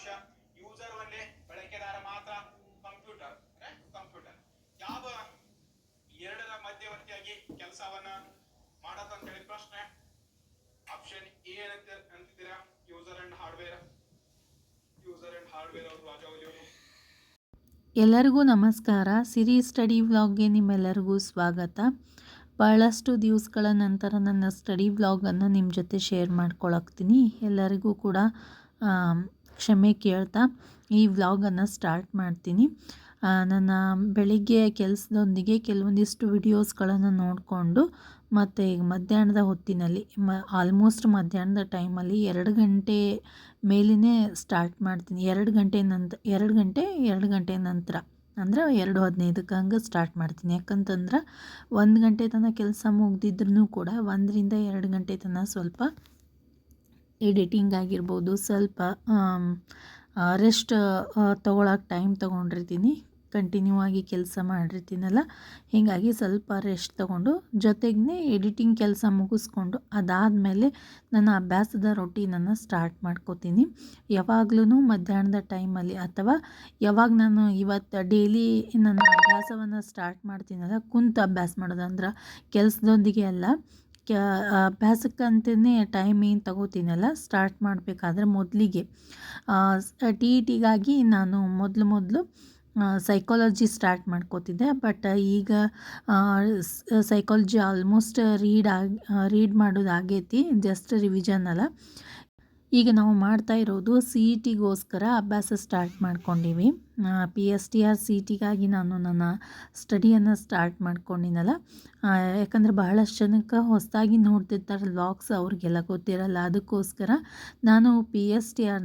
ಫಲಿತಾಂಶ ಯೂಸರ್ ಒಂದೇ, ಬಳಕೆದಾರ ಮಾತ್ರ. ಕಂಪ್ಯೂಟರ್ ಕಂಪ್ಯೂಟರ್ ಯಾವ ಎರಡರ ಮಧ್ಯವರ್ತಿಯಾಗಿ ಕೆಲಸವನ್ನ ಮಾಡತ್ತಂತ ಹೇಳಿ ಪ್ರಶ್ನೆ. ಆಪ್ಷನ್ ಎ ಅಂತಿದ್ದೀರಾ, ಯೂಸರ್ ಅಂಡ್ ಹಾರ್ಡ್ವೇರ್. ಅವರು ರಾಜಾವಲಿ ಅವರು. ಎಲ್ಲರಿಗೂ ನಮಸ್ಕಾರ. ಸಿರಿ ಸ್ಟಡಿ ವ್ಲಾಗ್ಗೆ ನಿಮ್ಮೆಲ್ಲರಿಗೂ ಸ್ವಾಗತ. ಭಾಳಷ್ಟು ದಿವಸಗಳ ನಂತರ ನನ್ನ ಸ್ಟಡಿ ವ್ಲಾಗನ್ನು ನಿಮ್ಮ ಜೊತೆ ಶೇರ್ ಮಾಡ್ಕೊಳಕ್ತೀನಿ. ಎಲ್ಲರಿಗೂ ಕೂಡ ಕ್ಷಮೆ ಕೇಳ್ತಾ ಈ ವ್ಲಾಗನ್ನು ಸ್ಟಾರ್ಟ್ ಮಾಡ್ತೀನಿ. ನನ್ನ ಬೆಳಿಗ್ಗೆ ಕೆಲಸದೊಂದಿಗೆ ಕೆಲವೊಂದಿಷ್ಟು ವಿಡಿಯೋಸ್ಗಳನ್ನು ನೋಡಿಕೊಂಡು ಮತ್ತು ಈಗ ಮಧ್ಯಾಹ್ನದ ಹೊತ್ತಿನಲ್ಲಿ ಆಲ್ಮೋಸ್ಟ್ ಮಧ್ಯಾಹ್ನದ ಟೈಮಲ್ಲಿ 2 ಗಂಟೆ ಮೇಲೇ ಸ್ಟಾರ್ಟ್ ಮಾಡ್ತೀನಿ. 2 ಗಂಟೆ ನಂತರ ಅಂದರೆ 2:15ಕ್ಕೆ ಹಂಗೆ ಸ್ಟಾರ್ಟ್ ಮಾಡ್ತೀನಿ. ಯಾಕಂತಂದ್ರೆ 1 ಗಂಟೆ ತನಕ ಕೆಲಸ ಮುಗ್ದಿದ್ರೂ ಕೂಡ 1ರಿಂದ 2 ಗಂಟೆ ತನಕ ಸ್ವಲ್ಪ ಎಡಿಟಿಂಗ್ ಆಗಿರ್ಬೋದು, ಸ್ವಲ್ಪ ರೆಸ್ಟ್ ತೊಗೊಳಕ್ಕೆ ಟೈಮ್ ತೊಗೊಂಡಿರ್ತೀನಿ. ಕಂಟಿನ್ಯೂ ಆಗಿ ಕೆಲಸ ಮಾಡಿರ್ತೀನಲ್ಲ, ಹೀಗಾಗಿ ಸ್ವಲ್ಪ ರೆಸ್ಟ್ ತೊಗೊಂಡು ಜೊತೆಗೇ ಎಡಿಟಿಂಗ್ ಕೆಲಸ ಮುಗಿಸ್ಕೊಂಡು ಅದಾದಮೇಲೆ ನನ್ನ ಅಭ್ಯಾಸದ ರೊಟೀನನ್ನು ಸ್ಟಾರ್ಟ್ ಮಾಡ್ಕೋತೀನಿ. ಯಾವಾಗಲೂ ಮಧ್ಯಾಹ್ನದ ಟೈಮಲ್ಲಿ ಅಥವಾ ಯಾವಾಗ ನಾನು ಇವತ್ತು ಡೈಲಿ ನನ್ನ ಅಭ್ಯಾಸವನ್ನು ಸ್ಟಾರ್ಟ್ ಮಾಡ್ತೀನಲ್ಲ, ಕುಂತು ಅಭ್ಯಾಸ ಮಾಡೋದು ಅಂದ್ರೆ ಕೆಲಸದೊಂದಿಗೆ ಅಲ್ಲ, ಅಭ್ಯಾಸಕ್ಕಂತಲೇ ಟೈಮ್ ಏನು ತಗೋತೀನಲ್ಲ ಸ್ಟಾರ್ಟ್ ಮಾಡಬೇಕಾದ್ರೆ ಮೊದಲಿಗೆ TETಗಾಗಿ ನಾನು ಮೊದಲು ಸೈಕಾಲಜಿ ಸ್ಟಾರ್ಟ್ ಮಾಡ್ಕೋತಿದ್ದೆ. ಬಟ್ ಈಗ ಸೈಕಾಲಜಿ ಆಲ್ಮೋಸ್ಟ್ ರೀಡ್ ಮಾಡೋದಾಗೈತಿ, ಜಸ್ಟ್ ರಿವಿಷನ್ ಅಲ್ಲ. ಈಗ ನಾವು ಮಾಡ್ತಾ ಇರೋದು CETಗೋಸ್ಕರ ಅಭ್ಯಾಸ ಸ್ಟಾರ್ಟ್ ಮಾಡ್ಕೊಂಡಿವಿ. PSTR CETಗಾಗಿ ನಾನು ನನ್ನ ಸ್ಟಡಿಯನ್ನು ಸ್ಟಾರ್ಟ್ ಮಾಡ್ಕೊಂಡಿನಲ್ಲ. ಯಾಕಂದರೆ ಬಹಳಷ್ಟು ಜನಕ್ಕೆ ಹೊಸದಾಗಿ ನೋಡ್ತಿರ್ತಾರೆ ವ್ಲಾಗ್ಸ್, ಅವ್ರಿಗೆಲ್ಲ ಗೊತ್ತಿರಲ್ಲ. ಅದಕ್ಕೋಸ್ಕರ ನಾನು PSTR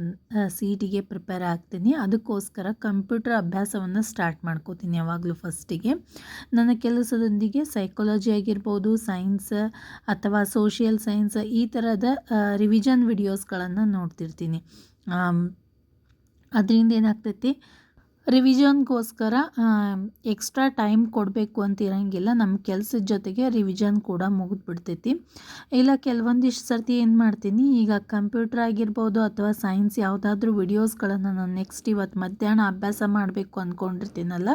CETಗೆ ಪ್ರಿಪೇರ್ ಆಗ್ತೀನಿ. ಅದಕ್ಕೋಸ್ಕರ ಕಂಪ್ಯೂಟರ್ ಅಭ್ಯಾಸವನ್ನು ಸ್ಟಾರ್ಟ್ ಮಾಡ್ಕೋತೀನಿ ಯಾವಾಗಲೂ ಫಸ್ಟಿಗೆ. ನನ್ನ ಕೆಲಸದೊಂದಿಗೆ ಸೈಕಾಲಜಿ ಆಗಿರ್ಬೋದು, ಸೈನ್ಸ್ ಅಥವಾ ಸೋಷಿಯಲ್ ಸೈನ್ಸ್ ಈ ಥರದ ರಿವಿಷನ್ ವಿಡಿಯೋಸ್ಗಳನ್ನು ನೋಡ್ತಿರ್ತೀನಿ. ಅದರಿಂದ ಏನಾಗ್ತೈತಿ, ರಿವಿಷನ್ಗೋಸ್ಕರ ಎಕ್ಸ್ಟ್ರಾ ಟೈಮ್ ಕೊಡಬೇಕು ಅಂತ ಇರೋಂಗಿಲ್ಲ. ನಮ್ಮ ಕೆಲಸದ ಜೊತೆಗೆ ರಿವಿಷನ್ ಕೂಡ ಮುಗಿದ್ಬಿಡ್ತೈತಿ. ಇಲ್ಲ ಕೆಲವೊಂದಿಷ್ಟು ಸರ್ತಿ ಏನು ಮಾಡ್ತೀನಿ, ಈಗ ಕಂಪ್ಯೂಟರ್ ಆಗಿರ್ಬೋದು ಅಥವಾ ಸೈನ್ಸ್ ಯಾವುದಾದ್ರೂ ವಿಡಿಯೋಸ್ಗಳನ್ನು ನಾನು ನೆಕ್ಸ್ಟ್ ಇವತ್ತು ಮಧ್ಯಾಹ್ನ ಅಭ್ಯಾಸ ಮಾಡಬೇಕು ಅಂದ್ಕೊಂಡಿರ್ತೀನಲ್ಲ,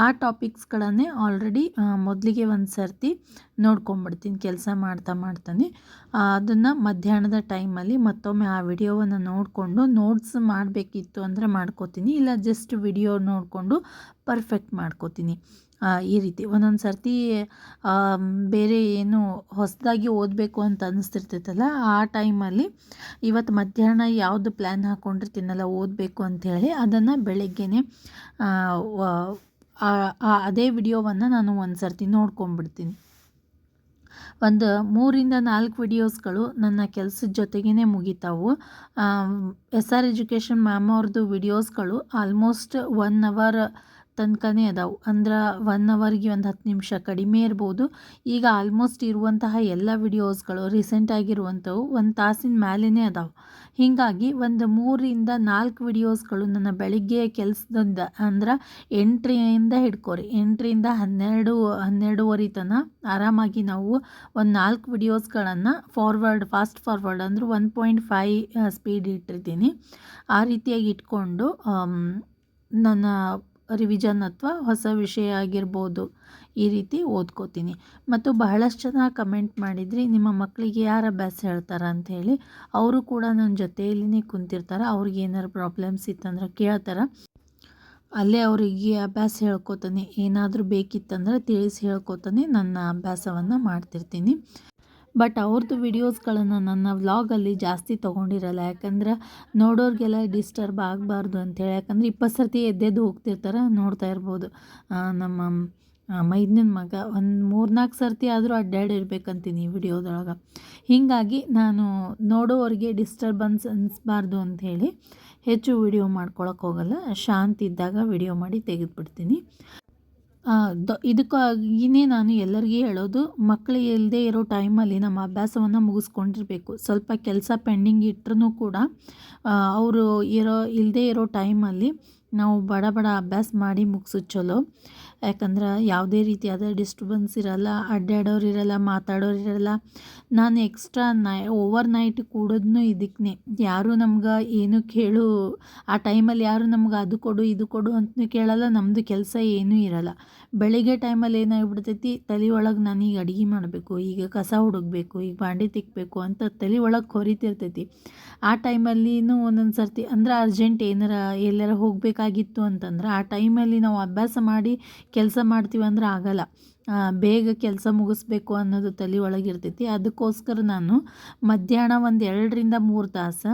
ಆ ಟಾಪಿಕ್ಸ್ಗಳನ್ನೇ ಆಲ್ರೆಡಿ ಮೊದಲಿಗೆ ಒಂದು ಸರ್ತಿ ನೋಡ್ಕೊಂಬಿಡ್ತೀನಿ. ಕೆಲಸ ಮಾಡ್ತಾನೆ ಅದನ್ನು ಮಧ್ಯಾಹ್ನದ ಟೈಮಲ್ಲಿ ಮತ್ತೊಮ್ಮೆ ಆ ವಿಡಿಯೋವನ್ನು ನೋಡಿಕೊಂಡು ನೋಟ್ಸ್ ಮಾಡಬೇಕಿತ್ತು ಅಂದರೆ ಮಾಡ್ಕೋತೀನಿ, ಇಲ್ಲ ಜಸ್ಟ್ ವಿಡಿಯೋ ನೋಡಿಕೊಂಡು ಪರ್ಫೆಕ್ಟ್ ಮಾಡ್ಕೋತೀನಿ. ಈ ರೀತಿ ಒಂದೊಂದು ಸರ್ತಿ ಬೇರೆ ಏನು ಹೊಸದಾಗಿ ಓದಬೇಕು ಅಂತ ಅನ್ನಿಸ್ತಿರ್ತೈತಲ್ಲ, ಆ ಟೈಮಲ್ಲಿ ಇವತ್ತು ಮಧ್ಯಾಹ್ನ ಯಾವುದು ಪ್ಲ್ಯಾನ್ ಹಾಕ್ಕೊಂಡಿರ್ತೀನಲ್ಲ ಓದಬೇಕು ಅಂಥೇಳಿ, ಅದನ್ನು ಬೆಳಗ್ಗೆನೇ ಅದೇ ವಿಡಿಯೋವನ್ನು ನಾನು ಒಂದು ಸರ್ತಿ ನೋಡ್ಕೊಂಬಿಡ್ತೀನಿ. ಒಂದು 3ರಿಂದ 4 ವಿಡಿಯೋಸ್ಗಳು ನನ್ನ ಕೆಲಸದ ಜೊತೆಗೇ ಮುಗಿತಾವು. SR ಎಜುಕೇಷನ್ ಮ್ಯಾಮ್ ಅವ್ರದ್ದು ವಿಡಿಯೋಸ್ಗಳು ಆಲ್ಮೋಸ್ಟ್ 1 ಅವರ್ ತನಕನೇ ಅದಾವೆ. ಅಂದ್ರೆ 1 ಅವರ್ಗೆ ಒಂದು 10 ನಿಮಿಷ ಕಡಿಮೆ ಇರ್ಬೋದು. ಈಗ ಆಲ್ಮೋಸ್ಟ್ ಇರುವಂತಹ ಎಲ್ಲ ವಿಡಿಯೋಸ್ಗಳು ರೀಸೆಂಟಾಗಿರುವಂಥವು 1 ತಾಸಿನ ಮೇಲೇ ಅದಾವೆ. ಹೀಗಾಗಿ ಒಂದು 3ರಿಂದ 4 ವಿಡಿಯೋಸ್ಗಳು ನನ್ನ ಬೆಳಿಗ್ಗೆ ಕೆಲಸದಿಂದ ಅಂದ್ರೆ 8ರಿಂದ ಹಿಡ್ಕೋರಿ 8ರಿಂದ 12:30 ತನಕ ಆರಾಮಾಗಿ ನಾವು ಒಂದು 4 ವಿಡಿಯೋಸ್ಗಳನ್ನು ಫಾಸ್ಟ್ ಫಾರ್ವರ್ಡ್ ಅಂದ್ರೆ 1.5 ಸ್ಪೀಡ್ ಇಟ್ಟಿರ್ತೀನಿ. ಆ ರೀತಿಯಾಗಿ ಇಟ್ಕೊಂಡು ನನ್ನ ರಿವಿಷನ್ ಅಥವಾ ಹೊಸ ವಿಷಯ ಆಗಿರ್ಬೋದು ಈ ರೀತಿ ಓದ್ಕೋತೀನಿ. ಮತ್ತು ಬಹಳಷ್ಟು ಜನ ಕಮೆಂಟ್ ಮಾಡಿದ್ರಿ, ನಿಮ್ಮ ಮಕ್ಕಳಿಗೆ ಯಾರು ಅಭ್ಯಾಸ ಹೇಳ್ತಾರೆ ಅಂಥೇಳಿ. ಅವರು ಕೂಡ ನನ್ನ ಜೊತೆಯಲ್ಲಿನೇ ಕುಂತಿರ್ತಾರೆ. ಅವ್ರಿಗೆ ಏನಾರು ಪ್ರಾಬ್ಲಮ್ಸ್ ಇತ್ತಂದ್ರೆ ಕೇಳ್ತಾರೆ, ಅಲ್ಲೇ ಅವರಿಗೆ ಅಭ್ಯಾಸ ಹೇಳ್ಕೊತಾನೆ, ಏನಾದರೂ ಬೇಕಿತ್ತಂದ್ರೆ ತಿಳಿಸಿ ಹೇಳ್ಕೊತಾನೆ ನನ್ನ ಅಭ್ಯಾಸವನ್ನು ಮಾಡ್ತಿರ್ತೀನಿ. ಬಟ್ ಅವ್ರದ್ದು ವಿಡಿಯೋಸ್ಗಳನ್ನು ನನ್ನ ವ್ಲಾಗಲ್ಲಿ ಜಾಸ್ತಿ ತೊಗೊಂಡಿರಲ್ಲ, ಯಾಕಂದ್ರೆ ನೋಡೋರಿಗೆಲ್ಲ ಡಿಸ್ಟರ್ಬ್ ಆಗಬಾರ್ದು ಅಂಥೇಳಿ. ಯಾಕಂದರೆ 20 ಸರ್ತಿ ಎದ್ದೆದ್ದು ಹೋಗ್ತಿರ್ತಾರೆ, ನೋಡ್ತಾ ಇರ್ಬೋದು. ನಮ್ಮ ಮೈದನ ಮಗ ಒಂದು 3-4 ಸರ್ತಿ ಆದರೂ ಅಡ್ಡಾಡಿರ್ಬೇಕಂತೀನಿ ವಿಡಿಯೋದೊಳಗೆ. ಹೀಗಾಗಿ ನಾನು ನೋಡೋರಿಗೆ ಡಿಸ್ಟರ್ಬೆನ್ಸ್ ಅನಿಸ್ಬಾರ್ದು ಅಂಥೇಳಿ ಹೆಚ್ಚು ವಿಡಿಯೋ ಮಾಡ್ಕೊಳಕ್ಕೆ ಹೋಗಲ್ಲ. ಶಾಂತಿ ಇದ್ದಾಗ ವಿಡಿಯೋ ಮಾಡಿ ತೆಗೆದುಬಿಡ್ತೀನಿ. ಇದಕ್ಕಾಗಿಯೇ ನಾನು ಎಲ್ಲರಿಗೂ ಹೇಳೋದು, ಮಕ್ಕಳು ಇಲ್ಲದೆ ಇರೋ ಟೈಮಲ್ಲಿ ನಮ್ಮ ಅಭ್ಯಾಸವನ್ನು ಮುಗಿಸ್ಕೊಂಡಿರಬೇಕು. ಸ್ವಲ್ಪ ಕೆಲಸ ಪೆಂಡಿಂಗ್ ಇಟ್ಟರೂ ಕೂಡ ಅವರು ಇಲ್ಲದೆ ಇರೋ ಟೈಮಲ್ಲಿ ನಾವು ಬಡ ಅಭ್ಯಾಸ ಮಾಡಿ ಮುಗಿಸೋದು ಚಲೋ. ಯಾಕಂದ್ರೆ ಯಾವುದೇ ರೀತಿಯಾದ ಡಿಸ್ಟರ್ಬೆನ್ಸ್ ಇರಲ್ಲ, ಅಡ್ಡಾಡೋರು ಇರಲ್ಲ, ಮಾತಾಡೋರು ಇರಲ್ಲ. ನಾನು ಎಕ್ಸ್ಟ್ರಾ ಓವರ್ ನೈಟ್ ಕೂಡೋದನ್ನು ಇದಕ್ಕೆ. ಯಾರೂ ನಮ್ಗೆ ಏನು ಕೇಳು ಆ ಟೈಮಲ್ಲಿ ಯಾರು ನಮ್ಗೆ ಅದು ಕೊಡು ಇದು ಕೊಡು ಅಂತಲೂ ಕೇಳಲ್ಲ. ನಮ್ಮದು ಕೆಲಸ ಏನೂ ಇರಲ್ಲ. ಬೆಳಿಗ್ಗೆ ಟೈಮಲ್ಲಿ ಏನಾಗ್ಬಿಡ್ತೈತಿ, ತಲೆ ಒಳಗೆ ನಾನೀಗ ಅಡುಗೆ ಮಾಡಬೇಕು, ಈಗ ಕಸ ಹುಡುಗಬೇಕು, ಈಗ ಬಾಂಡೆ ತಿಕ್ಕಬೇಕು ಅಂತ ತಲೆ ಒಳಗೆ ಕೊರಿತಿರ್ತೈತಿ. ಆ ಟೈಮಲ್ಲಿನೂ ಒಂದೊಂದು ಸರ್ತಿ ಅಂದ್ರೆ ಅರ್ಜೆಂಟ್ ಏನಾರ ಎಲ್ಲಾರ ಹೋಗಬೇಕಾಗಿತ್ತು ಅಂತಂದ್ರೆ ಆ ಟೈಮಲ್ಲಿ ನಾವು ಅಭ್ಯಾಸ ಮಾಡಿ ಕೆಲಸ ಮಾಡ್ತೀವಿ ಅಂದ್ರೆ ಆಗಲ್ಲ. ಬೇಗ ಕೆಲಸ ಮುಗಿಸ್ಬೇಕು ಅನ್ನೋದು ತಲೆ ಒಳಗಿರ್ತೈತಿ. ಅದಕ್ಕೋಸ್ಕರ ನಾನು ಮಧ್ಯಾಹ್ನ ಒಂದು 2-3 ತಾಸು,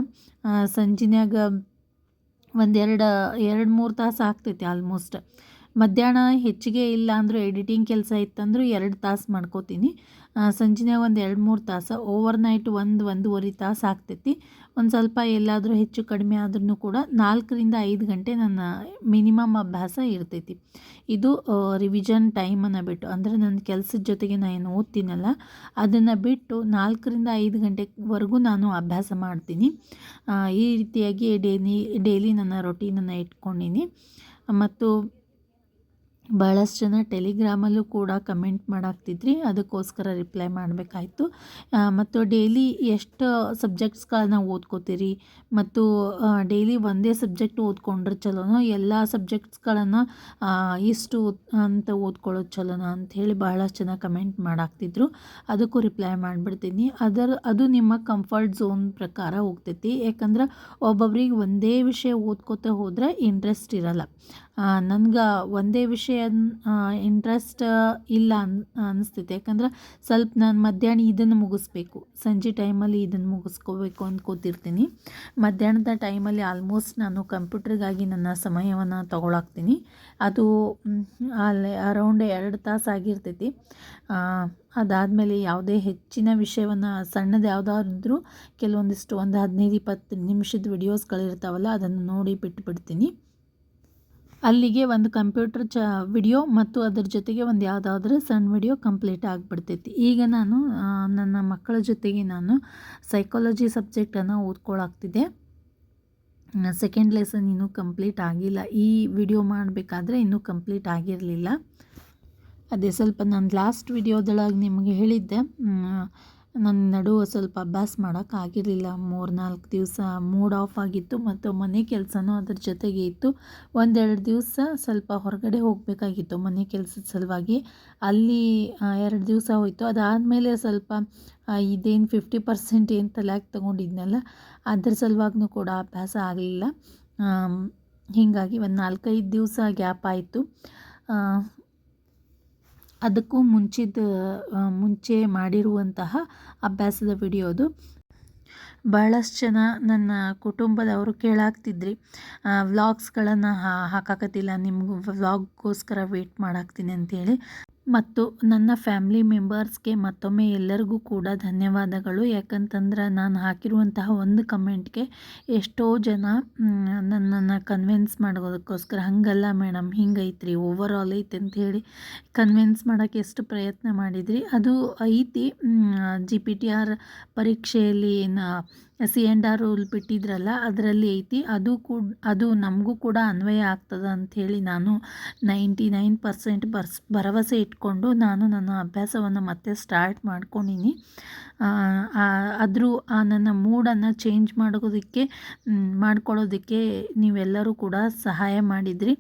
ಸಂಜೆನ್ಯಾಗ ಒಂದು 2-3 ತಾಸು ಆಗ್ತೈತಿ ಆಲ್ಮೋಸ್ಟ್. ಮಧ್ಯಾಹ್ನ ಹೆಚ್ಚಿಗೆ ಇಲ್ಲ ಅಂದರೂ ಎಡಿಟಿಂಗ್ ಕೆಲಸ ಇತ್ತಂದ್ರೂ 2 ತಾಸು ಮಾಡ್ಕೋತೀನಿ. ಸಂಜೆನ್ಯಾಗ ಒಂದು 2-3 ತಾಸು, ಓವರ್ ನೈಟ್ 1-1.5 ತಾಸು ಆಗ್ತೈತಿ. ಒಂದು ಸ್ವಲ್ಪ ಎಲ್ಲಾದರೂ ಹೆಚ್ಚು ಕಡಿಮೆ ಆದ್ರೂ ಕೂಡ 4-5 ಗಂಟೆ ನನ್ನ ಮಿನಿಮಮ್ ಅಭ್ಯಾಸ ಇರ್ತೈತಿ. ಇದು ರಿವಿಷನ್ ಟೈಮನ್ನು ಬಿಟ್ಟು, ಅಂದರೆ ನನ್ನ ಕೆಲಸದ ಜೊತೆಗೆ ನಾನು ಏನು ಓದ್ತೀನಲ್ಲ ಅದನ್ನು ಬಿಟ್ಟು 4-5 ಗಂಟೆವರೆಗೂ ನಾನು ಅಭ್ಯಾಸ ಮಾಡ್ತೀನಿ. ಈ ರೀತಿಯಾಗಿ ಡೈಲಿ ನನ್ನ ರೊಟೀನನ್ನು ಇಟ್ಕೊಂಡೀನಿ. ಮತ್ತು ಭಾಳಷ್ಟು ಜನ ಟೆಲಿಗ್ರಾಮಲ್ಲೂ ಕೂಡ ಕಮೆಂಟ್ ಮಾಡಾಕ್ತಿದ್ರಿ, ಅದಕ್ಕೋಸ್ಕರ ರಿಪ್ಲೈ ಮಾಡಬೇಕಾಯ್ತು. ಮತ್ತು ಡೈಲಿ ಎಷ್ಟು ಸಬ್ಜೆಕ್ಟ್ಸ್ಗಳನ್ನ ಓದ್ಕೋತೀರಿ ಮತ್ತು ಡೈಲಿ ಒಂದೇ ಸಬ್ಜೆಕ್ಟ್ ಓದ್ಕೊಂಡ್ರೆ ಚಲೋನೋ, ಎಲ್ಲ ಸಬ್ಜೆಕ್ಟ್ಸ್ಗಳನ್ನು ಇಷ್ಟು ಅಂತ ಓದ್ಕೊಳ್ಳೋದು ಚಲೋನೋ ಅಂಥೇಳಿ ಭಾಳಷ್ಟು ಜನ ಕಮೆಂಟ್ ಮಾಡಾಕ್ತಿದ್ರು. ಅದಕ್ಕೂ ರಿಪ್ಲೈ ಮಾಡಿಬಿಡ್ತೀನಿ. ಅದು ನಿಮ್ಮ ಕಂಫರ್ಟ್ ಝೋನ್ ಪ್ರಕಾರ ಹೋಗ್ತೈತಿ. ಯಾಕಂದ್ರೆ ಒಬ್ಬೊಬ್ರಿಗೆ ಒಂದೇ ವಿಷಯ ಓದ್ಕೋತಾ ಹೋದರೆ ಇಂಟ್ರೆಸ್ಟ್ ಇರಲ್ಲ. ನನಗೆ ಒಂದೇ ವಿಷಯ ಇಂಟ್ರೆಸ್ಟ್ ಇಲ್ಲ ಅನಿಸ್ತೈತೆ. ಯಾಕಂದ್ರೆ ಸ್ವಲ್ಪ ನಾನು ಮಧ್ಯಾಹ್ನ ಇದನ್ನು ಮುಗಿಸ್ಬೇಕು, ಸಂಜೆ ಟೈಮಲ್ಲಿ ಇದನ್ನು ಮುಗಿಸ್ಕೋಬೇಕು ಅಂದ್ಕೋತಿರ್ತೀನಿ. ಮಧ್ಯಾಹ್ನದ ಟೈಮಲ್ಲಿ ಆಲ್ಮೋಸ್ಟ್ ನಾನು ಕಂಪ್ಯೂಟ್ರಿಗಾಗಿ ನನ್ನ ಸಮಯವನ್ನು ತಗೊಳಾಕ್ತೀನಿ. ಅದು ಅಲ್ಲಿ ಅರೌಂಡ್ 2 ತಾಸು ಆಗಿರ್ತೈತಿ. ಅದಾದಮೇಲೆ ಯಾವುದೇ ಹೆಚ್ಚಿನ ವಿಷಯವನ್ನು ಸಣ್ಣದು ಯಾವುದಾದ್ರೂ ಕೆಲವೊಂದಿಷ್ಟು ಒಂದು 15-20 ನಿಮಿಷದ ವಿಡಿಯೋಸ್ಗಳಿರ್ತಾವಲ್ಲ ಅದನ್ನು ನೋಡಿ ಬಿಟ್ಬಿಡ್ತೀನಿ. ಅಲ್ಲಿಗೆ ಒಂದು ಕಂಪ್ಯೂಟರ್ ವಿಡಿಯೋ ಮತ್ತು ಅದ್ರ ಜೊತೆಗೆ ಒಂದು ಯಾವುದಾದ್ರೂ ಸಣ್ಣ ವಿಡಿಯೋ ಕಂಪ್ಲೀಟ್ ಆಗಿಬಿಡ್ತೈತಿ. ಈಗ ನಾನು ನನ್ನ ಮಕ್ಕಳ ಜೊತೆಗೆ ನಾನು ಸೈಕಾಲಜಿ ಸಬ್ಜೆಕ್ಟನ್ನು ಓದ್ಕೊಳಾಗ್ತಿದ್ದೆ. ಸೆಕೆಂಡ್ ಲೆಸನ್ ಇನ್ನೂ ಕಂಪ್ಲೀಟ್ ಆಗಿಲ್ಲ. ಈ ವಿಡಿಯೋ ಮಾಡಬೇಕಾದ್ರೆ ಇನ್ನೂ ಕಂಪ್ಲೀಟ್ ಆಗಿರಲಿಲ್ಲ. ಅದೇ ಸ್ವಲ್ಪ ನಾನು ಲಾಸ್ಟ್ ವಿಡಿಯೋದೊಳಗೆ ನಿಮಗೆ ಹೇಳಿದ್ದೆ, ನನ್ನ ನಡುವೆ ಸ್ವಲ್ಪ ಅಭ್ಯಾಸ ಮಾಡೋಕ್ಕಾಗಿರಲಿಲ್ಲ. 3-4 ದಿವಸ ಮೂಡ್ ಆಫ್ ಆಗಿತ್ತು ಮತ್ತು ಮನೆ ಕೆಲಸನೂ ಅದ್ರ ಜೊತೆಗೆ ಇತ್ತು. 1-2 ದಿವಸ ಸ್ವಲ್ಪ ಹೊರಗಡೆ ಹೋಗಬೇಕಾಗಿತ್ತು ಮನೆ ಕೆಲಸದ ಸಲುವಾಗಿ. ಅಲ್ಲಿ 2 ದಿವಸ ಹೋಯಿತು. ಅದಾದಮೇಲೆ ಸ್ವಲ್ಪ ಇದೇನು 50% ಏನು ತಲೆಯಾಗಿ ತೊಗೊಂಡಿದ್ನಲ್ಲ ಅದ್ರ ಸಲುವಾಗೂ ಕೂಡ ಅಭ್ಯಾಸ ಆಗಲಿಲ್ಲ. ಹೀಗಾಗಿ ಒಂದು 4-5 ದಿವಸ ಗ್ಯಾಪ್ ಆಯಿತು. ಅದಕ್ಕೂ ಮುಂಚೆ ಮಾಡಿರುವಂತಹ ಅಭ್ಯಾಸದ ವಿಡಿಯೋದು. ಭಾಳಷ್ಟು ಜನ ನನ್ನ ಕುಟುಂಬದವರು ಕೇಳಾಗ್ತಿದ್ರಿ, ವ್ಲಾಗ್ಸ್ಗಳನ್ನು ಹಾಕಾಕತ್ತಿಲ್ಲ, ನಿಮ್ಗೆ ವ್ಲಾಗ್ಗೋಸ್ಕರ ವೆಯ್ಟ್ ಮಾಡಾಕ್ತೀನಿ ಅಂಥೇಳಿ. ಮತ್ತು ನನ್ನ ಫ್ಯಾಮಿಲಿ ಮೆಂಬರ್ಸ್ಗೆ ಮತ್ತೊಮ್ಮೆ ಎಲ್ಲರಿಗೂ ಕೂಡ ಧನ್ಯವಾದಗಳು. ಯಾಕಂತಂದ್ರೆ ನಾನು ಹಾಕಿರುವಂತಹ ಒಂದು ಕಮೆಂಟ್ಗೆ ಎಷ್ಟೋ ಜನ ನನ್ನನ್ನು ಕನ್ವಿನ್ಸ್ ಮಾಡೋದಕ್ಕೋಸ್ಕರ ಹಂಗಲ್ಲ ಮೇಡಮ್ ಹಿಂಗೈತ್ರಿ, ಓವರ್ ಆಲ್ ಐತೆ ಅಂಥೇಳಿ ಕನ್ವಿನ್ಸ್ ಮಾಡೋಕ್ಕೆ ಎಷ್ಟು ಪ್ರಯತ್ನ ಮಾಡಿದ್ರಿ. ಅದು ಐತಿ. GPTR ಪರೀಕ್ಷೆಯಲ್ಲಿ ಏನು C&R ರೂಲ್ ಬಿಟ್ಟಿದ್ರಲ್ಲ ಅದರಲ್ಲಿ ಐತಿ. ಅದು ನಮಗೂ ಕೂಡ ಅನ್ವಯ ಆಗ್ತದೆ ಅಂಥೇಳಿ ನಾನು 99% ಭರವಸೆ ಇಟ್ಕೊಂಡು ನಾನು ನನ್ನ ಅಭ್ಯಾಸವನ್ನು ಮತ್ತೆ ಸ್ಟಾರ್ಟ್ ಮಾಡ್ಕೊಂಡಿನಿ. ಆದರೂ ನನ್ನ ಮೂಡನ್ನು ಚೇಂಜ್ ಮಾಡ್ಕೊಳ್ಳೋದಕ್ಕೆ ನೀವೆಲ್ಲರೂ ಕೂಡ ಸಹಾಯ ಮಾಡಿದ್ರಿ.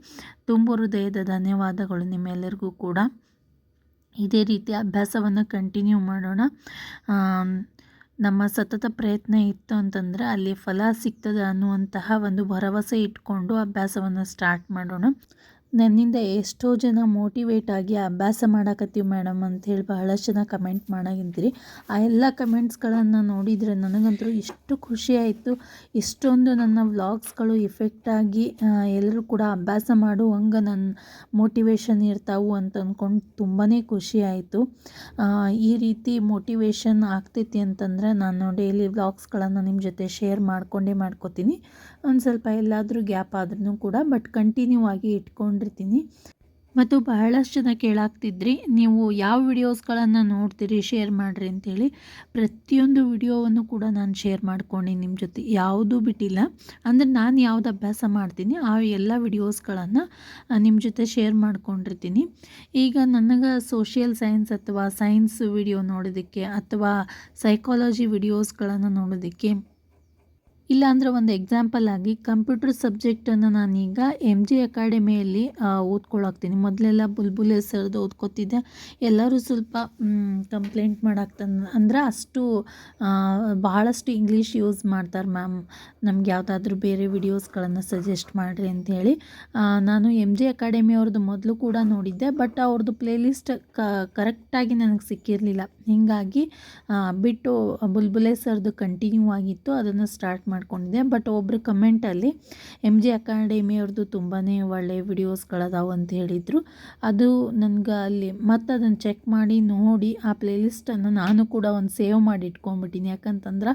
ತುಂಬ ಹೃದಯದ ಧನ್ಯವಾದಗಳು ನಿಮ್ಮೆಲ್ಲರಿಗೂ ಕೂಡ. ಇದೇ ರೀತಿ ಅಭ್ಯಾಸವನ್ನು ಕಂಟಿನ್ಯೂ ಮಾಡೋಣ. ನಮ್ಮ ಸತತ ಪ್ರಯತ್ನ ಇತ್ತು ಅಂತಂದರೆ ಅಲ್ಲಿ ಫಲ ಸಿಗ್ತದೆ ಅನ್ನುವಂತಹ ಒಂದು ಭರವಸೆ ಇಟ್ಕೊಂಡು ಅಭ್ಯಾಸವನ್ನು ಸ್ಟಾರ್ಟ್ ಮಾಡೋಣ. ನನ್ನಿಂದ ಎಷ್ಟೋ ಜನ ಮೋಟಿವೇಟ್ ಆಗಿ ಅಭ್ಯಾಸ ಮಾಡಾಕತ್ತೀವಿ ಮೇಡಮ್ ಅಂಥೇಳಿ ಬಹಳಷ್ಟು ಜನ ಕಮೆಂಟ್ ಮಾಡಾಗಿದ್ರಿ. ಆ ಎಲ್ಲ ಕಮೆಂಟ್ಸ್ಗಳನ್ನು ನೋಡಿದರೆ ನನಗಂತೂ ಎಷ್ಟು ಖುಷಿ ಆಯಿತು. ಇಷ್ಟೊಂದು ನನ್ನ ವ್ಲಾಗ್ಸ್ಗಳು ಎಫೆಕ್ಟಾಗಿ ಎಲ್ಲರೂ ಕೂಡ ಅಭ್ಯಾಸ ಮಾಡುವಂಗೆ ನನ್ನ ಮೋಟಿವೇಶನ್ ಇರ್ತಾವು ಅಂತ ಅಂದ್ಕೊಂಡು ತುಂಬಾ ಖುಷಿ ಆಯಿತು. ಈ ರೀತಿ ಮೋಟಿವೇಶನ್ ಆಗ್ತೈತಿ ಅಂತಂದರೆ ನಾನು ಡೈಲಿ ವ್ಲಾಗ್ಸ್ಗಳನ್ನು ನಿಮ್ಮ ಜೊತೆ ಶೇರ್ ಮಾಡ್ಕೋತೀನಿ. ಒಂದು ಸ್ವಲ್ಪ ಎಲ್ಲಾದರೂ ಗ್ಯಾಪ್ ಆದ್ರೂ ಕೂಡ ಬಟ್ ಕಂಟಿನ್ಯೂ ಆಗಿ ಇಟ್ಕೊಂಡಿರ್ತೀನಿ. ಮತ್ತು ಬಹಳಷ್ಟು ಜನ ಕೇಳಾಗ್ತಿದ್ರಿ, ನೀವು ಯಾವ ವಿಡಿಯೋಸ್ಗಳನ್ನು ನೋಡ್ತೀರಿ ಶೇರ್ ಮಾಡಿರಿ ಅಂಥೇಳಿ. ಪ್ರತಿಯೊಂದು ವಿಡಿಯೋವನ್ನು ಕೂಡ ನಾನು ಶೇರ್ ಮಾಡ್ಕೊಂಡು ನಿಮ್ಮ ಜೊತೆ ಯಾವುದೂ ಬಿಟ್ಟಿಲ್ಲ. ಅಂದರೆ ನಾನು ಯಾವ್ದು ಅಭ್ಯಾಸ ಮಾಡ್ತೀನಿ ಆ ಎಲ್ಲ ವಿಡಿಯೋಸ್ಗಳನ್ನು ನಿಮ್ಮ ಜೊತೆ ಶೇರ್ ಮಾಡ್ಕೊಂಡಿರ್ತೀನಿ. ಈಗ ನನಗೆ ಸೋಷಿಯಲ್ ಸೈನ್ಸ್ ಅಥವಾ ಸೈನ್ಸ್ ವಿಡಿಯೋ ನೋಡೋದಕ್ಕೆ ಅಥವಾ ಸೈಕಾಲಜಿ ವಿಡಿಯೋಸ್ಗಳನ್ನು ನೋಡೋದಕ್ಕೆ, ಇಲ್ಲಾಂದರೆ ಒಂದು ಎಕ್ಸಾಂಪಲ್ ಆಗಿ ಕಂಪ್ಯೂಟರ್ ಸಬ್ಜೆಕ್ಟನ್ನು ನಾನೀಗ MG ಅಕಾಡೆಮಿಯಲ್ಲಿ ಓದ್ಕೊಳ್ಳೋಗ್ತೀನಿ. ಮೊದಲೆಲ್ಲ ಬುಲ್ಬುಲೆ ಸರ್ದು ಓದ್ಕೋತಿದ್ದೆ. ಎಲ್ಲರೂ ಸ್ವಲ್ಪ ಕಂಪ್ಲೇಂಟ್ ಅಂದ್ರೆ ಅಷ್ಟು ಬಹಳಷ್ಟು ಇಂಗ್ಲೀಷ್ ಯೂಸ್ ಮಾಡ್ತಾರೆ ಮ್ಯಾಮ್, ನಮ್ಗೆ ಯಾವುದಾದ್ರೂ ಬೇರೆ ವಿಡಿಯೋಸ್ಗಳನ್ನು ಸಜೆಸ್ಟ್ ಮಾಡಿರಿ ಅಂಥೇಳಿ. ನಾನು MG ಅಕಾಡೆಮಿ ಅವ್ರದ್ದು ಮೊದಲು ಕೂಡ ನೋಡಿದ್ದೆ, ಬಟ್ ಅವ್ರದ್ದು ಪ್ಲೇಲಿಸ್ಟ್ ಕರೆಕ್ಟಾಗಿ ನನಗೆ ಸಿಕ್ಕಿರಲಿಲ್ಲ. ಹೀಗಾಗಿ ಬಿಟ್ಟು ಬುಲ್ಬುಲೆ ಸರ್ದು ಕಂಟಿನ್ಯೂ ಆಗಿತ್ತು, ಅದನ್ನು ಸ್ಟಾರ್ಟ್ ಮಾಡ್ಕೊಂಡಿದ್ದೆ. ಬಟ್ ಒಬ್ಬರು ಕಮೆಂಟಲ್ಲಿ MG ಅಕಾಡೆಮಿಯವ್ರದ್ದು ತುಂಬಾ ಒಳ್ಳೆಯ ವಿಡಿಯೋಸ್ಗಳದಾವು ಅಂತ ಹೇಳಿದರು. ಅದು ನನಗೆ ಅಲ್ಲಿ ಮತ್ತು ಅದನ್ನು ಚೆಕ್ ಮಾಡಿ ನೋಡಿ ಆ ಪ್ಲೇಲಿಸ್ಟನ್ನು ನಾನು ಕೂಡ ಒಂದು ಸೇವ್ ಮಾಡಿ ಇಟ್ಕೊಂಡ್ಬಿಟ್ಟಿನಿ. ಯಾಕಂತಂದ್ರೆ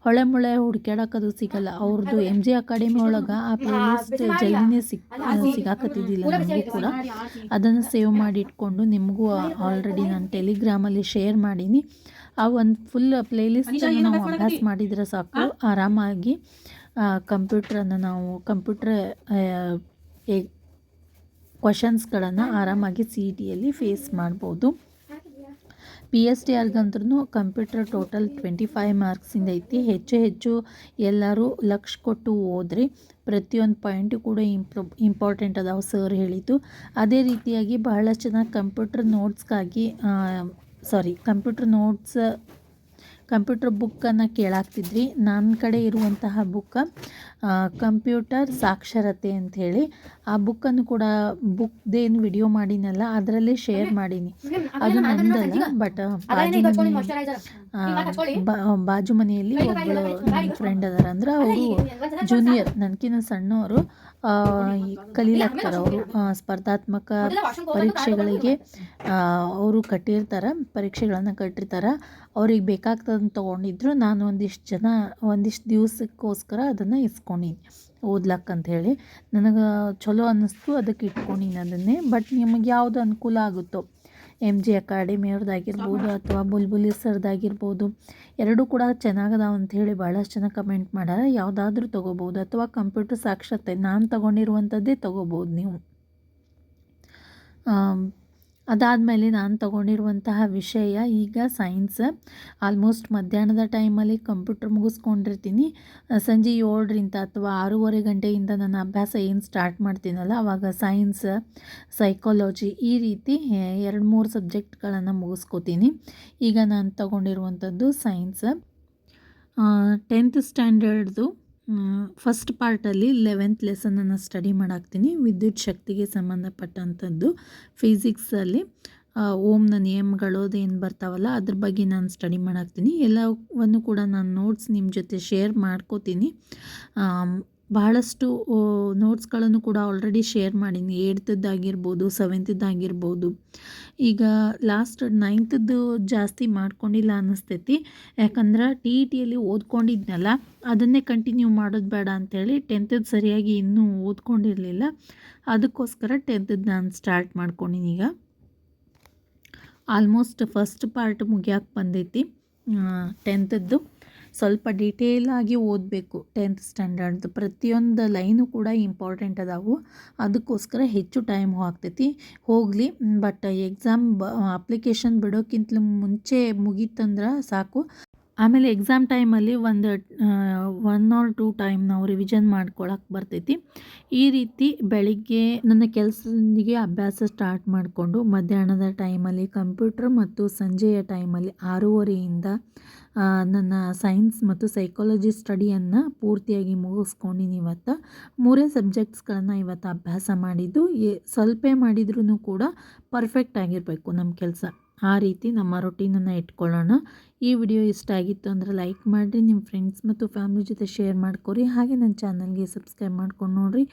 ಹೊಳೆ ಮುಳೆ ಹುಡ್ಕ್ಯಾಡೋಕ್ಕದು ಸಿಗಲ್ಲ. ಅವ್ರದ್ದು MG ಅಕಾಡೆಮಿ ಒಳಗೆ ಆ ಪ್ಲೇಲಿಸ್ಟ್ ಜಲ್ದಿನೇ ಸಿಗಾಕತ್ತಿದ್ದಿಲ್ಲ ನನಗೂ ಕೂಡ. ಅದನ್ನು ಸೇವ್ ಮಾಡಿ ಇಟ್ಕೊಂಡು ನಿಮಗೂ ಆಲ್ರೆಡಿ ನಾನು ಟೆಲಿಗ್ರಾಮಲ್ಲಿ ಶೇರ್ ಮಾಡೀನಿ. ಆ ಒಂದು ಫುಲ್ ಪ್ಲೇಲಿಸ್ಟನ್ನು ನಾವು ಅಭ್ಯಾಸ ಮಾಡಿದರೆ ಸಾಕು, ಆರಾಮಾಗಿ ಕಂಪ್ಯೂಟ್ರನ್ನು ನಾವು ಕ್ವಶನ್ಸ್ಗಳನ್ನು ಆರಾಮಾಗಿ CETಯಲ್ಲಿ ಫೇಸ್ ಮಾಡ್ಬೋದು. PSTRಗಂದ್ರೂ ಕಂಪ್ಯೂಟರ್ ಟೋಟಲ್ 25 ಮಾರ್ಕ್ಸಿಂದ ಐತಿ. ಹೆಚ್ಚು ಎಲ್ಲರೂ ಲಕ್ಷ ಕೊಟ್ಟು ಓದ್ರಿ, ಪ್ರತಿಯೊಂದು ಪಾಯಿಂಟು ಕೂಡ ಇಂಪಾರ್ಟೆಂಟ್ ಅದಾವೆ ಸರ್ ಹೇಳಿದ್ದು. ಅದೇ ರೀತಿಯಾಗಿ ಬಹಳಷ್ಟು ಜನ ಕಂಪ್ಯೂಟರ್ ಬುಕ್ಕನ್ನು ಕೇಳಾಗ್ತಿದ್ರಿ. ನನ್ನ ಕಡೆ ಇರುವಂತಹ ಕಂಪ್ಯೂಟರ್ ಸಾಕ್ಷರತೆ ಅಂಥೇಳಿ ಆ ಬುಕ್ಕನ್ನು ಕೂಡ ಬುಕ್ದೇನು ವಿಡಿಯೋ ಮಾಡಿನಲ್ಲ ಅದರಲ್ಲೇ ಶೇರ್ ಮಾಡೀನಿ. ಅದು ನಂದಲ್ಲ, ಬಟ್ ಬಾಜು ಮನೆಯಲ್ಲಿ ಒಬ್ಬಳು ನನ್ನ ಫ್ರೆಂಡ್ ಅದಾರ, ಅಂದ್ರೆ ಅವರು ಜೂನಿಯರ್, ನನಗಿನ್ನ ಸಣ್ಣವರು, ಕಲೀಲಾಗ್ತಾರೆ. ಅವರು ಸ್ಪರ್ಧಾತ್ಮಕ ಪರೀಕ್ಷೆಗಳಿಗೆ ಅವರು ಪರೀಕ್ಷೆಗಳನ್ನು ಕಟ್ಟಿರ್ತಾರೆ. ಅವ್ರಿಗೆ ಬೇಕಾಗ್ತದಂತ ತೊಗೊಂಡಿದ್ರು. ನಾನು ಒಂದಿಷ್ಟು ದಿವಸಕ್ಕೋಸ್ಕರ ಅದನ್ನು ಇಸ್ಕೊಂಡಿನಿ ಓದ್ಲಕ್ಕಂತ ಹೇಳಿ. ನನಗೆ ಚಲೋ ಅನ್ನಿಸ್ತು, ಅದಕ್ಕೆ ಇಟ್ಕೊಂಡಿನಿ ಅದನ್ನೇ. ಬಟ್ ನಿಮಗೆ ಯಾವುದು ಅನುಕೂಲ ಆಗುತ್ತೋ, MG ಅಕಾಡೆಮಿಯವ್ರದ್ದಾಗಿರ್ಬೋದು ಅಥವಾ ಬುಲ್ಬುಲಿ ಸರ್ದಾಗಿರ್ಬೋದು, ಎರಡೂ ಕೂಡ ಚೆನ್ನಾಗದಾವ ಅಂಥೇಳಿ ಭಾಳಷ್ಟು ಜನ ಕಮೆಂಟ್ ಮಾಡ್ಯಾರ. ಯಾವುದಾದ್ರೂ ತೊಗೋಬೋದು, ಅಥವಾ ಕಂಪ್ಯೂಟರ್ ಸಾಕ್ಷರತೆ ನಾನು ತೊಗೊಂಡಿರುವಂಥದ್ದೇ ತೊಗೋಬೋದು ನೀವು. ಅದಾದಮೇಲೆ ನಾನು ತೊಗೊಂಡಿರುವಂತಹ ವಿಷಯ ಈಗ ಸೈನ್ಸ್. ಆಲ್ಮೋಸ್ಟ್ ಮಧ್ಯಾಹ್ನದ ಟೈಮಲ್ಲಿ ಕಂಪ್ಯೂಟರ್ ಮುಗಿಸ್ಕೊಂಡಿರ್ತೀನಿ. ಸಂಜೆ 7ರಿಂದ ಅಥವಾ 6:30 ಗಂಟೆಯಿಂದ ನನ್ನ ಅಭ್ಯಾಸ ಏನು ಸ್ಟಾರ್ಟ್ ಮಾಡ್ತೀನಲ್ಲ, ಆವಾಗ ಸೈನ್ಸ್, ಸೈಕಾಲಜಿ ಈ ರೀತಿ 2-3 ಸಬ್ಜೆಕ್ಟ್ಗಳನ್ನು ಮುಗಿಸ್ಕೋತೀನಿ. ಈಗ ನಾನು ತೊಗೊಂಡಿರುವಂಥದ್ದು ಸೈನ್ಸ್. 10th ಸ್ಟ್ಯಾಂಡರ್ಡ್ದು ಫಸ್ಟ್ ಪಾರ್ಟಲ್ಲಿ 11th ಲೆಸನನ್ನು ಸ್ಟಡಿ ಮಾಡಾಕ್ತೀನಿ. ವಿದ್ಯುತ್ ಶಕ್ತಿಗೆ ಸಂಬಂಧಪಟ್ಟಂಥದ್ದು. ಫಿಸಿಕ್ಸಲ್ಲಿ ಓಮ್ನ ನಿಯಮಗಳು ಅದೇನು ಬರ್ತಾವಲ್ಲ ಅದ್ರ ಬಗ್ಗೆ ನಾನು ಸ್ಟಡಿ ಮಾಡಾಕ್ತೀನಿ. ಎಲ್ಲವನ್ನು ಕೂಡ ನಾನು ನೋಟ್ಸ್ ನಿಮ್ಮ ಜೊತೆ ಶೇರ್ ಮಾಡ್ಕೋತೀನಿ. ಬಹಳಷ್ಟು ನೋಟ್ಸ್ಗಳನ್ನು ಕೂಡ ಆಲ್ರೆಡಿ ಶೇರ್ ಮಾಡೀನಿ. 8th ಆಗಿರ್ಬೋದು, 7th ಆಗಿರ್ಬೋದು. ಈಗ ಲಾಸ್ಟ್ 9th ಜಾಸ್ತಿ ಮಾಡ್ಕೊಂಡಿಲ್ಲ ಅನ್ನಿಸ್ತೈತಿ. ಯಾಕಂದ್ರೆ TETಯಲ್ಲಿ ಓದ್ಕೊಂಡಿದ್ನಲ್ಲ, ಅದನ್ನೇ ಕಂಟಿನ್ಯೂ ಮಾಡೋದು ಬೇಡ ಅಂಥೇಳಿ 10th ಸರಿಯಾಗಿ ಇನ್ನೂ ಓದ್ಕೊಂಡಿರಲಿಲ್ಲ. ಅದಕ್ಕೋಸ್ಕರ 10th ನಾನು ಸ್ಟಾರ್ಟ್ ಮಾಡ್ಕೊಂಡಿನಿ. ಈಗ ಆಲ್ಮೋಸ್ಟ್ ಫಸ್ಟ್ ಪಾರ್ಟ್ ಮುಗಿಯೋಕೆ ಬಂದೈತಿ. 10th ಸ್ವಲ್ಪ ಡೀಟೇಲಾಗಿ ಓದಬೇಕು. 10th ಸ್ಟ್ಯಾಂಡರ್ಡ್ದು ಪ್ರತಿಯೊಂದು ಲೈನು ಕೂಡ ಇಂಪಾರ್ಟೆಂಟ್ ಅದಾವು. ಅದಕ್ಕೋಸ್ಕರ ಹೆಚ್ಚು ಟೈಮ್ ಹೋಗಲಿ. ಬಟ್ ಎಕ್ಸಾಮ್ ಅಪ್ಲಿಕೇಶನ್ ಬಿಡೋಕ್ಕಿಂತಲೂ ಮುಂಚೆ ಮುಗೀತಂದ್ರೆ ಸಾಕು. ಆಮೇಲೆ ಎಕ್ಸಾಮ್ ಟೈಮಲ್ಲಿ 1 or 2 ಟೈಮ್ ನಾವು ರಿವಿಷನ್ ಮಾಡ್ಕೊಳಕ್ಕೆ ಬರ್ತೈತಿ. ಈ ರೀತಿ ಬೆಳಿಗ್ಗೆ ನನ್ನ ಕೆಲಸದೊಂದಿಗೆ ಅಭ್ಯಾಸ ಸ್ಟಾರ್ಟ್ ಮಾಡಿಕೊಂಡು ಮಧ್ಯಾಹ್ನದ ಟೈಮಲ್ಲಿ ಕಂಪ್ಯೂಟರ್ ಮತ್ತು ಸಂಜೆಯ ಟೈಮಲ್ಲಿ 6:30ಯಿಂದ ನನ್ನ ಸೈನ್ಸ್ ಮತ್ತು ಸೈಕಾಲಜಿ ಸ್ಟಡಿಯನ್ನು ಪೂರ್ತಿಯಾಗಿ ಮುಗಿಸ್ಕೊಂಡಿನಿ. ಇವತ್ತು 3 ಸಬ್ಜೆಕ್ಟ್ಸ್ಗಳನ್ನು ಇವತ್ತು ಅಭ್ಯಾಸ ಮಾಡಿದ್ದು. ಸ್ವಲ್ಪ ಮಾಡಿದ್ರೂ ಕೂಡ ಪರ್ಫೆಕ್ಟ್ ಆಗಿರಬೇಕು ನಮ್ಮ ಕೆಲಸ. ಆ ರೀತಿ ನಮ್ಮ ರೊಟೀನನ್ನು ಇಟ್ಕೊಳ್ಳೋಣ. ಈ ವಿಡಿಯೋ ಇಷ್ಟ ಆಗಿತ್ತು ಅಂದರೆ ಲೈಕ್ ಮಾಡಿರಿ, ನಿಮ್ಮ ಫ್ರೆಂಡ್ಸ್ ಮತ್ತು ಫ್ಯಾಮಿಲಿ ಜೊತೆ ಶೇರ್ ಮಾಡ್ಕೊರಿ. ಹಾಗೆ ನನ್ನ ಚಾನಲ್ಗೆ ಸಬ್ಸ್ಕ್ರೈಬ್ ಮಾಡ್ಕೊಂಡು ನೋಡಿರಿ.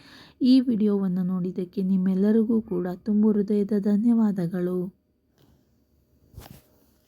ಈ ವಿಡಿಯೋವನ್ನು ನೋಡಿದ್ದಕ್ಕೆ ನಿಮ್ಮೆಲ್ಲರಿಗೂ ಕೂಡ ತುಂಬ ಹೃದಯದ ಧನ್ಯವಾದಗಳು.